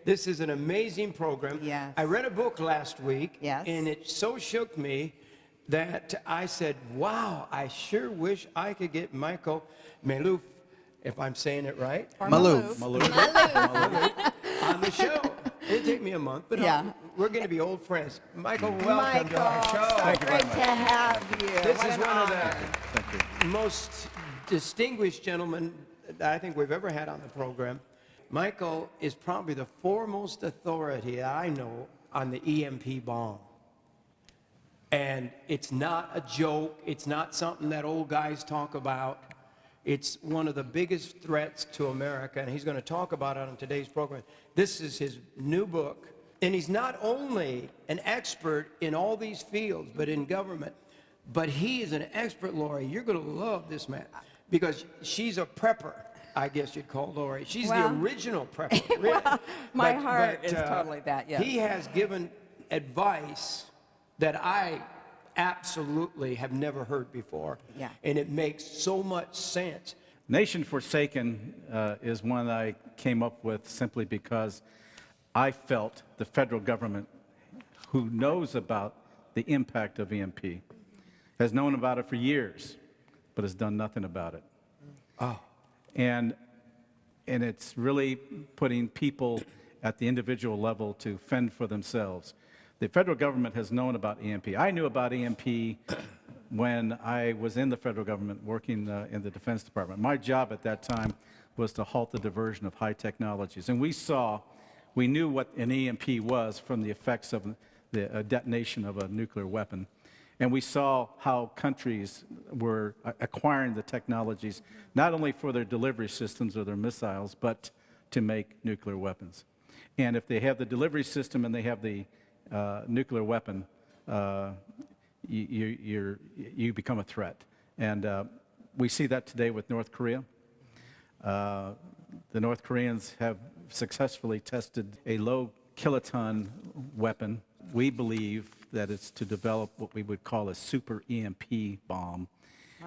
This is an amazing program. Yes. I read a book last week, Yes. and it so shook me that I said, wow, I sure wish I could get Michael Maloof, if I'm saying it right, Or Maloof. Maloof. on the show. It'll take me a month, but Yeah. we're going to be old friends. Michael, welcome to our show. So great to have you. This What is an one of honor. the most distinguished gentlemen that I think we've ever had on the program. Michael is probably the foremost authority I know on the EMP bomb. And it's not a joke. It's not something that old guys talk about. It's one of the biggest threats to America, and he's going to talk about it on today's program. This is his new book, and he's not only an expert in all these fields, but in government, but he is an expert, Lori. You're going to love this man, because she's a prepper, I guess you'd call Lori. She's the original prepper. Really. Well, my heart is totally that, yes. He has given advice that I absolutely have never heard before. Yeah. And it makes so much sense. Nation Forsaken is one that I came up with simply because I felt the federal government, who knows about the impact of EMP, has known about it for years, but has done nothing about it. Oh. And it's really putting people at the individual level to fend for themselves. The federal government has known about EMP. I knew about EMP when I was in the federal government working in the Defense Department. My job at that time was to halt the diversion of high technologies. And we knew what an EMP was from the effects of the detonation of a nuclear weapon. And we saw how countries were acquiring the technologies, not only for their delivery systems or their missiles, but to make nuclear weapons. And if they have the delivery system and they have the nuclear weapon, you become a threat. And we see that today with North Korea. The North Koreans have successfully tested a low kiloton weapon. We believe that it's to develop what we would call a super EMP bomb,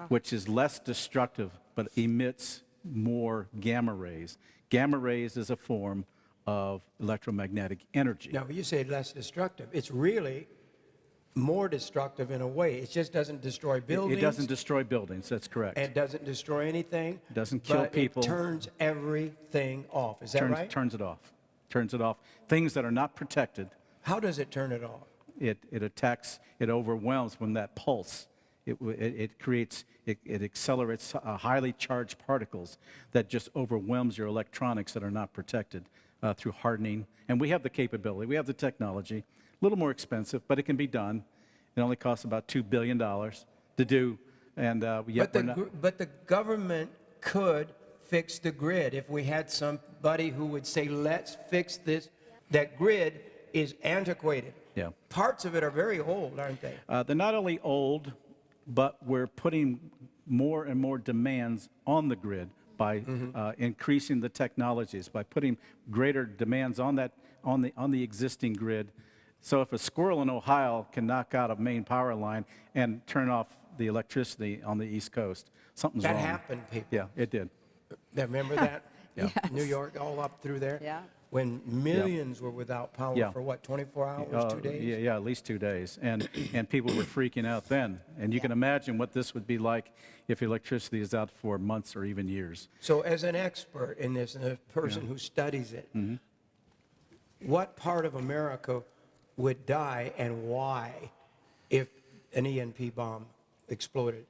which is less destructive but emits more gamma rays. Gamma rays is a form of electromagnetic energy. Now, when you say less destructive, it's really more destructive in a way. It just doesn't destroy buildings. It doesn't destroy buildings, that's correct. It doesn't destroy anything. It doesn't kill people. It turns everything off. Is that right? Turns it off. Turns it off. Things that are not protected. How does it turn it off? It attacks, it overwhelms when that pulse. It accelerates highly charged particles that just overwhelms your electronics that are not protected through hardening. And we have the capability, we have the technology, a little more expensive, but it can be done. It only costs about $2 billion to do, and yet but the government could fix the grid if we had somebody who would say, let's fix this. That grid is antiquated. Yeah. Parts of it are very old, aren't they? They're not only old, but we're putting more and more demands on the grid by increasing the technologies, by putting greater demands on the existing grid. So if a squirrel in Ohio can knock out a main power line and turn off the electricity on the East Coast, something's wrong. That happened, people. Yeah, it did. Remember that? Yeah. Yes. New York, all up through there? Yeah. When millions were without power for what, 24 hours, 2 days? Yeah, at least 2 days. And people were freaking out then. And you can imagine what this would be like if electricity is out for months or even years. So as an expert in this, and a person who studies it, what part of America would die and why if an EMP bomb exploded?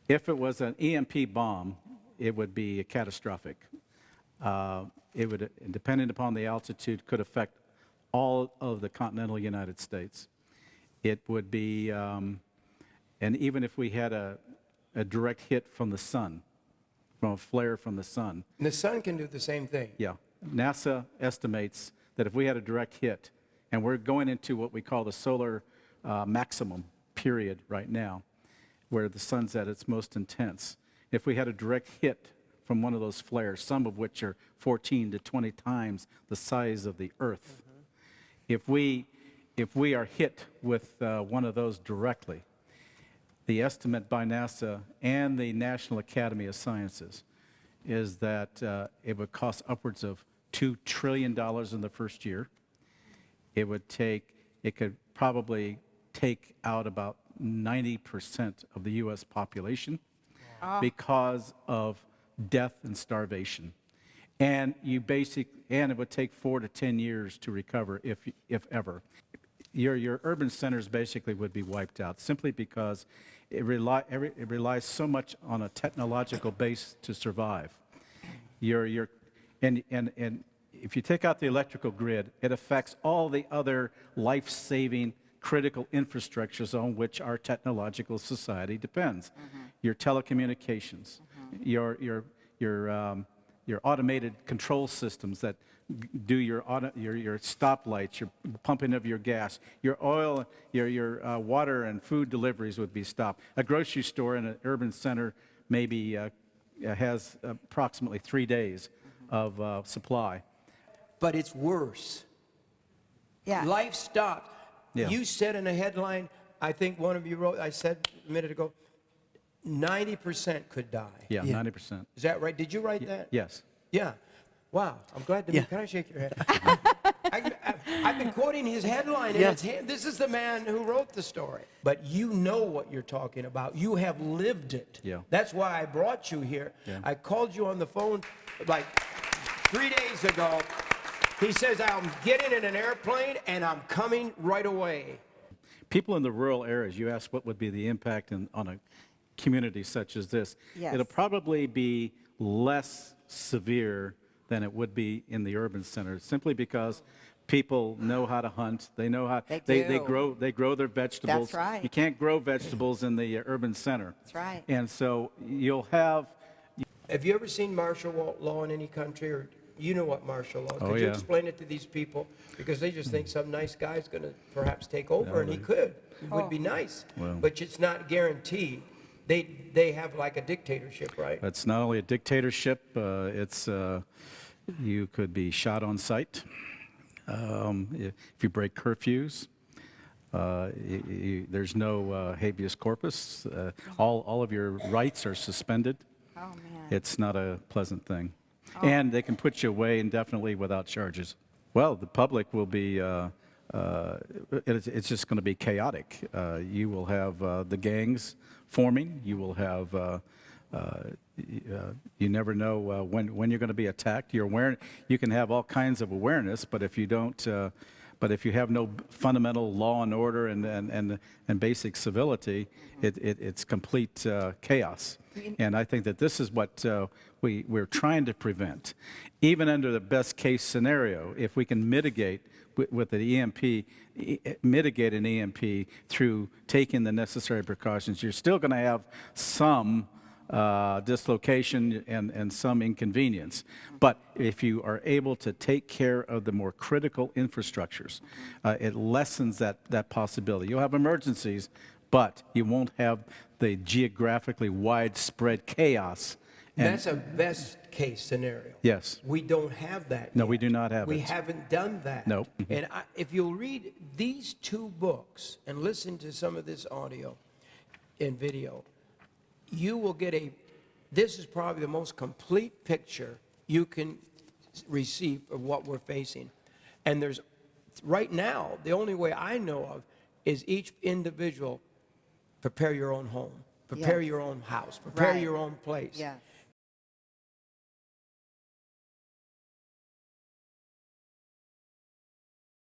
If it was an EMP bomb, it would be catastrophic. It would, depending upon the altitude, could affect all of the continental United States. It would be, and even if we had a direct hit from the sun, from a flare from the sun. And the sun can do the same thing. Yeah. NASA estimates that if we had a direct hit, and we're going into what we call the solar maximum period right now, where the sun's at its most intense. If we had a direct hit from one of those flares, some of which are 14 to 20 times the size of the Earth, if we are hit with one of those directly, the estimate by NASA and the National Academy of Sciences is that it would cost upwards of $2 trillion in the first year. It could probably take out about 90% of the U.S. population because of death and starvation. And it would take 4 to 10 years to recover, if ever. Your urban centers basically would be wiped out simply because it relies so much on a technological base to survive. And if you take out the electrical grid, it affects all the other life-saving critical infrastructures on which our technological society depends. Your telecommunications, your automated control systems that do your stoplights, your pumping of your gas, your oil, your water and food deliveries would be stopped. A grocery store in an urban center maybe has approximately 3 days of supply. But it's worse. Yeah. Life stopped. Yeah. You said in a headline, I think one of you wrote, I said a minute ago, 90% could die. Yeah, 90%. Is that right? Did you write that? Yes. Yeah. Wow. I'm glad to meet. Can I shake your hand? I've been quoting his headline, and this is the man who wrote the story. But you know what you're talking about. You have lived it. Yeah. That's why I brought you here. Yeah. I called you on the phone like 3 days ago. He says, I'm getting in an airplane, and I'm coming right away. People in the rural areas, you asked what would be the impact on a community such as this. Yes. It'll probably be less severe than it would be in the urban centers, simply because people know how to hunt. They know how they grow their vegetables. That's right. You can't grow vegetables in the urban center. That's right. And so you'll have. Have you ever seen martial law in any country, or you know what martial law is? Oh, Could you yeah. explain it to these people? Because they just think some nice guy's going to perhaps take over, and he could. It would be nice. Well. But it's not guaranteed. They have like a dictatorship, right? It's not only a dictatorship, you could be shot on sight if you break curfews. There's no habeas corpus. All of your rights are suspended. Oh, man. It's not a pleasant thing. And they can put you away indefinitely without charges. Well, the public will be, it's just going to be chaotic. You will have the gangs forming. You will have, you never know when you're going to be attacked. You can have all kinds of awareness, but if you don't, but if you have no fundamental law and order and basic civility, it's complete chaos. And I think that this is what we're trying to prevent. Even under the best case scenario, if we can mitigate with the EMP, mitigate an EMP through taking the necessary precautions, you're still going to have some dislocation and some inconvenience. But if you are able to take care of the more critical infrastructures, it lessens that possibility. You'll have emergencies, but you won't have the geographically widespread chaos. And that's a best case scenario. Yes. We don't have that No, yet. we do not have We it. haven't done that. No. And if you'll read these 2 books and listen to some of this audio and video, you will get this is probably the most complete picture you can receive of what we're facing. And right now, the only way I know of is each individual prepare your own home, prepare Yes. your own house, prepare Right. your own place. Yes.